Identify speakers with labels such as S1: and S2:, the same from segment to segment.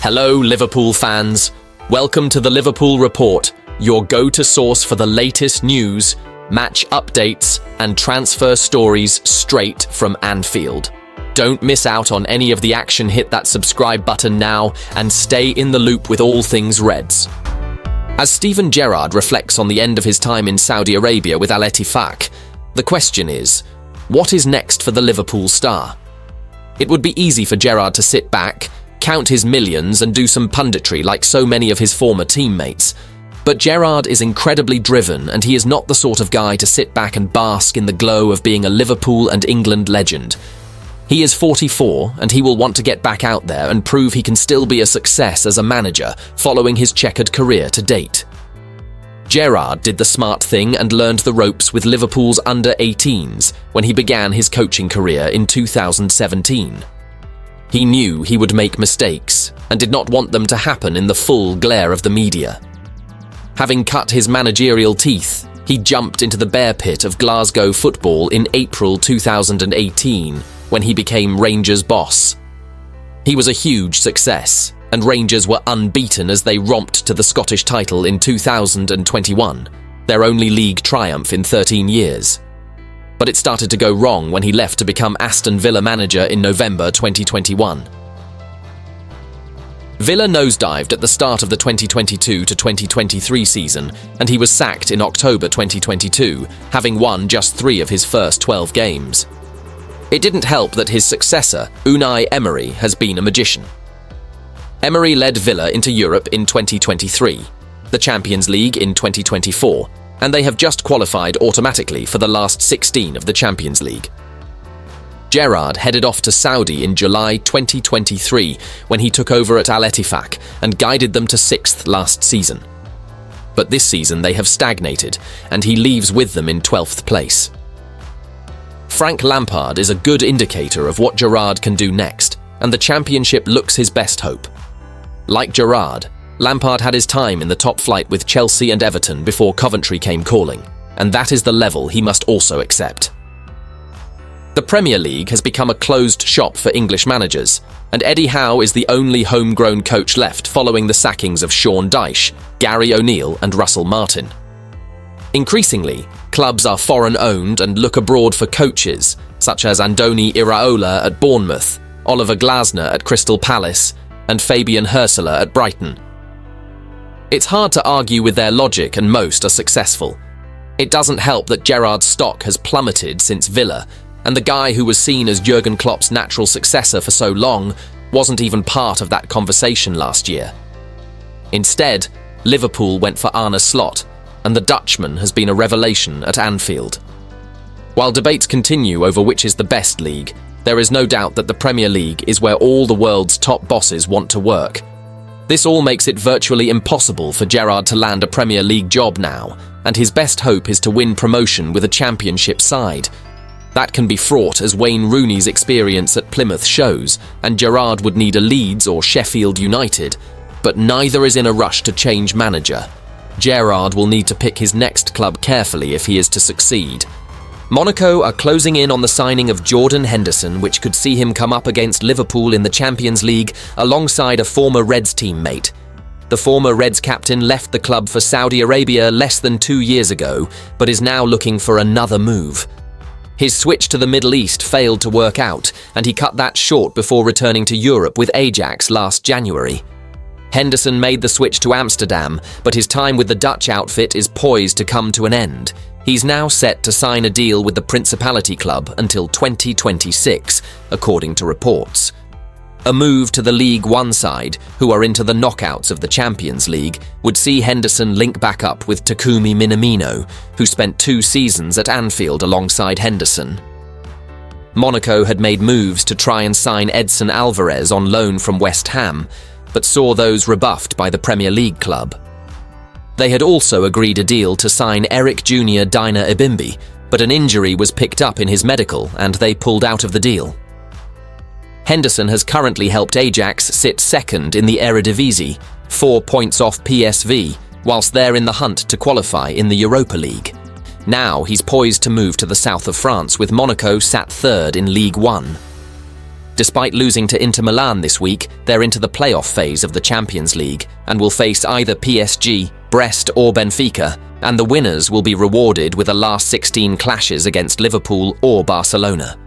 S1: Hello, Liverpool fans. Welcome to the Liverpool Report, your go-to source for the latest news, match updates, and transfer stories straight from Anfield. Don't miss out on any of the action. Hit that subscribe button now and stay in the loop with all things Reds. As Steven Gerrard reflects on the end of his time in Saudi Arabia with Al-Ettifaq, the question is, what is next for the Liverpool star? It would be easy for Gerrard to sit back, count his millions and do some punditry like so many of his former teammates. But Gerrard is incredibly driven, and he is not the sort of guy to sit back and bask in the glow of being a Liverpool and England legend. He is 44, and he will want to get back out there and prove he can still be a success as a manager following his checkered career to date. Gerrard did the smart thing and learned the ropes with Liverpool's under-18s when he began his coaching career in 2017. He knew he would make mistakes and did not want them to happen in the full glare of the media. Having cut his managerial teeth, he jumped into the bear pit of Glasgow football in April 2018 when he became Rangers' boss. He was a huge success, and Rangers were unbeaten as they romped to the Scottish title in 2021, their only league triumph in 13 years. But it started to go wrong when he left to become Aston Villa manager in November 2021. Villa nosedived at the start of the 2022 to 2023 season, and he was sacked in October 2022, having won just 3 of his first 12 games. It didn't help that his successor, Unai Emery, has been a magician. Emery led Villa into Europe in 2023, the Champions League in 2024, and they have just qualified automatically for the last 16 of the Champions League. Gerrard headed off to Saudi in July 2023 when he took over at Al-Ettifaq and guided them to 6th last season. But this season they have stagnated, and he leaves with them in 12th place. Frank Lampard is a good indicator of what Gerrard can do next, and the Championship looks his best hope. Like Gerrard, Lampard had his time in the top flight with Chelsea and Everton before Coventry came calling, and that is the level he must also accept. The Premier League has become a closed shop for English managers, and Eddie Howe is the only homegrown coach left following the sackings of Sean Dyche, Gary O'Neill and Russell Martin. Increasingly, clubs are foreign-owned and look abroad for coaches, such as Andoni Iraola at Bournemouth, Oliver Glasner at Crystal Palace, and Fabian Hürseler at Brighton. It's hard to argue with their logic, and most are successful. It doesn't help that Gerrard's stock has plummeted since Villa, and the guy who was seen as Jurgen Klopp's natural successor for so long wasn't even part of that conversation last year. Instead, Liverpool went for Arneslot, and the Dutchman has been a revelation at Anfield. While debates continue over which is the best league, there is no doubt that the Premier League is where all the world's top bosses want to work. This all makes it virtually impossible for Gerrard to land a Premier League job now, and his best hope is to win promotion with a Championship side. That can be fraught, as Wayne Rooney's experience at Plymouth shows, and Gerrard would need a Leeds or Sheffield United, but neither is in a rush to change manager. Gerrard will need to pick his next club carefully if he is to succeed. Monaco are closing in on the signing of Jordan Henderson, which could see him come up against Liverpool in the Champions League alongside a former Reds teammate. The former Reds captain left the club for Saudi Arabia less than 2 years ago, but is now looking for another move. His switch to the Middle East failed to work out, and he cut that short before returning to Europe with Ajax last January. Henderson made the switch to Amsterdam, but his time with the Dutch outfit is poised to come to an end. He's now set to sign a deal with the Principality club until 2026, according to reports. A move to the League One side, who are into the knockouts of the Champions League, would see Henderson link back up with Takumi Minamino, who spent 2 seasons at Anfield alongside Henderson. Monaco had made moves to try and sign Edson Alvarez on loan from West Ham, but saw those rebuffed by the Premier League club. They had also agreed a deal to sign Eric Jr. Dina Ibimbi, but an injury was picked up in his medical and they pulled out of the deal. Henderson has currently helped Ajax sit second in the Eredivisie, 4 points off PSV, whilst they're in the hunt to qualify in the Europa League. Now he's poised to move to the south of France, with Monaco sat third in Ligue 1. Despite losing to Inter Milan this week, they're into the playoff phase of the Champions League and will face either PSG, Brest or Benfica, and the winners will be rewarded with the last 16 clashes against Liverpool or Barcelona.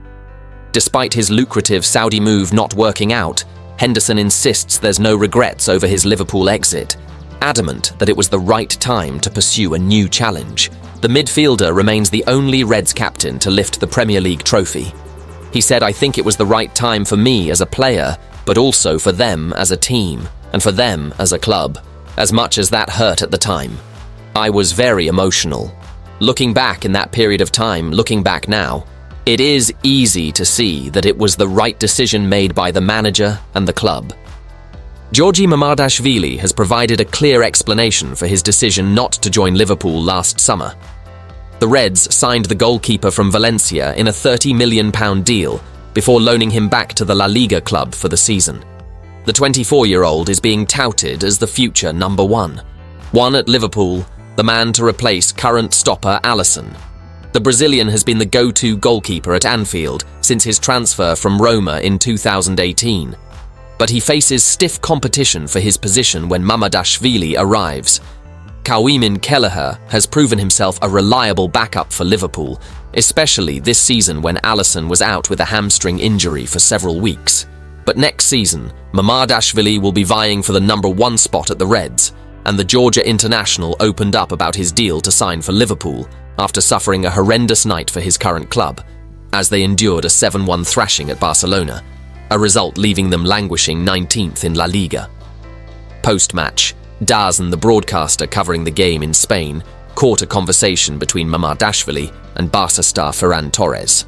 S1: Despite his lucrative Saudi move not working out, Henderson insists there's no regrets over his Liverpool exit, adamant that it was the right time to pursue a new challenge. The midfielder remains the only Reds captain to lift the Premier League trophy. He said, "I think it was the right time for me as a player, but also for them as a team, and for them as a club, as much as that hurt at the time. I was very emotional. Looking back in that period of time, looking back now, it is easy to see that it was the right decision made by the manager and the club." Georgi Mamardashvili has provided a clear explanation for his decision not to join Liverpool last summer. The Reds signed the goalkeeper from Valencia in a £30 million deal before loaning him back to the La Liga club for the season. The 24-year-old is being touted as the future number one at Liverpool, the man to replace current stopper Alisson. The Brazilian has been the go-to goalkeeper at Anfield since his transfer from Roma in 2018. But he faces stiff competition for his position when Mamardashvili arrives. Kawhimin Kelleher has proven himself a reliable backup for Liverpool, especially this season when Alisson was out with a hamstring injury for several weeks. But next season, Mamardashvili will be vying for the number one spot at the Reds, and the Georgia international opened up about his deal to sign for Liverpool after suffering a horrendous night for his current club, as they endured a 7-1 thrashing at Barcelona, a result leaving them languishing 19th in La Liga. Post-match, Dazen, the broadcaster covering the game in Spain, caught a conversation between Mamardashvili and Barca star Ferran Torres.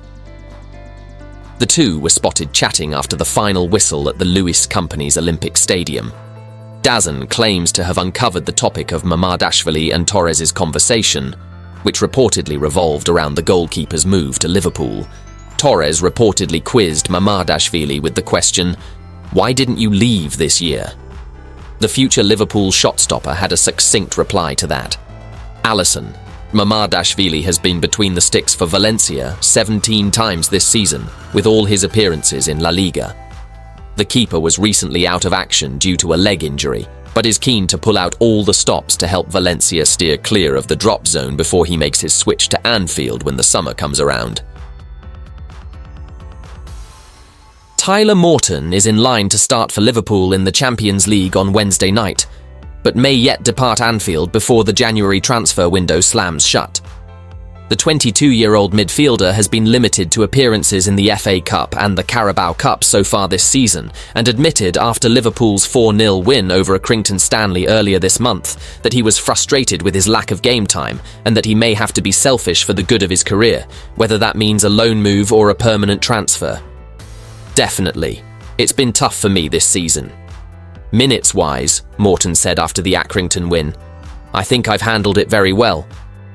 S1: The two were spotted chatting after the final whistle at the Lewis Company's Olympic Stadium. Dazen claims to have uncovered the topic of Mamardashvili and Torres' conversation, which reportedly revolved around the goalkeeper's move to Liverpool. Torres reportedly quizzed Mamardashvili with the question, "Why didn't you leave this year?" The future Liverpool shot-stopper had a succinct reply to that. Alisson, Mamardashvili has been between the sticks for Valencia 17 times this season, with all his appearances in La Liga. The keeper was recently out of action due to a leg injury, but is keen to pull out all the stops to help Valencia steer clear of the drop zone before he makes his switch to Anfield when the summer comes around. Tyler Morton is in line to start for Liverpool in the Champions League on Wednesday night, but may yet depart Anfield before the January transfer window slams shut. The 22-year-old midfielder has been limited to appearances in the FA Cup and the Carabao Cup so far this season, and admitted after Liverpool's 4-0 win over Accrington Stanley earlier this month that he was frustrated with his lack of game time and that he may have to be selfish for the good of his career, whether that means a loan move or a permanent transfer. "Definitely. It's been tough for me this season. Minutes-wise," Morton said after the Accrington win, "I think I've handled it very well.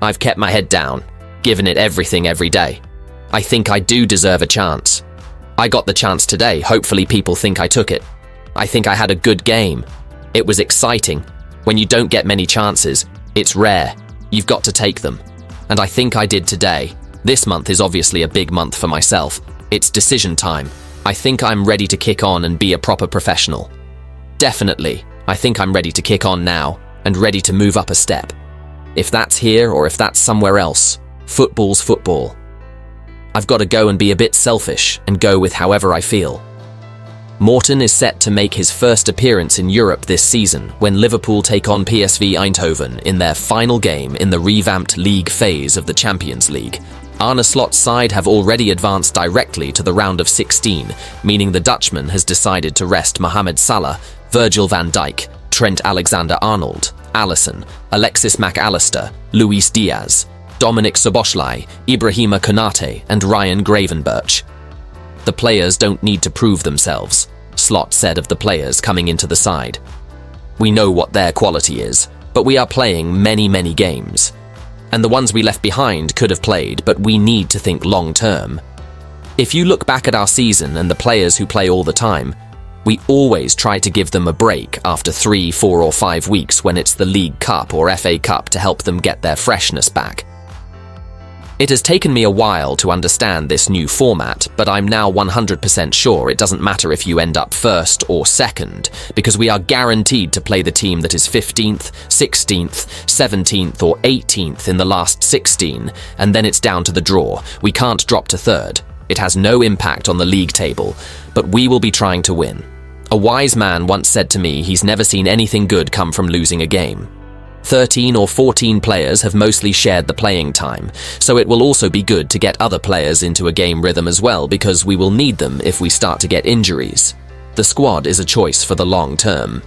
S1: I've kept my head down, given it everything every day. I think I do deserve a chance. I got the chance today, hopefully people think I took it. I think I had a good game. It was exciting. When you don't get many chances, it's rare. You've got to take them. And I think I did today. This month is obviously a big month for myself. It's decision time. I think I'm ready to kick on and be a proper professional. Definitely, I think I'm ready to kick on now and ready to move up a step. If that's here or if that's somewhere else, football's football. I've got to go and be a bit selfish and go with however I feel." Morton is set to make his first appearance in Europe this season when Liverpool take on PSV Eindhoven in their final game in the revamped league phase of the Champions League. Arneslot's side have already advanced directly to the round of 16, meaning the Dutchman has decided to rest Mohamed Salah, Virgil van Dijk, Trent Alexander-Arnold, Alisson, Alexis Mac Allister, Luis Diaz, Dominic Szoboszlai, Ibrahima Konate and Ryan Gravenberch. "The players don't need to prove themselves," Slot said of the players coming into the side. "We know what their quality is, but we are playing many games. And the ones we left behind could have played, but we need to think long-term. If you look back at our season and the players who play all the time, we always try to give them a break after 3, 4 or 5 weeks when it's the League Cup or FA Cup to help them get their freshness back. It has taken me a while to understand this new format, but I'm now 100% sure it doesn't matter if you end up first or second, because we are guaranteed to play the team that is 15th, 16th, 17th or 18th in the last 16, and then it's down to the draw. We can't drop to third. It has no impact on the league table, but we will be trying to win. A wise man once said to me he's never seen anything good come from losing a game. 13 or 14 players have mostly shared the playing time, so it will also be good to get other players into a game rhythm as well, because we will need them if we start to get injuries. The squad is a choice for the long term.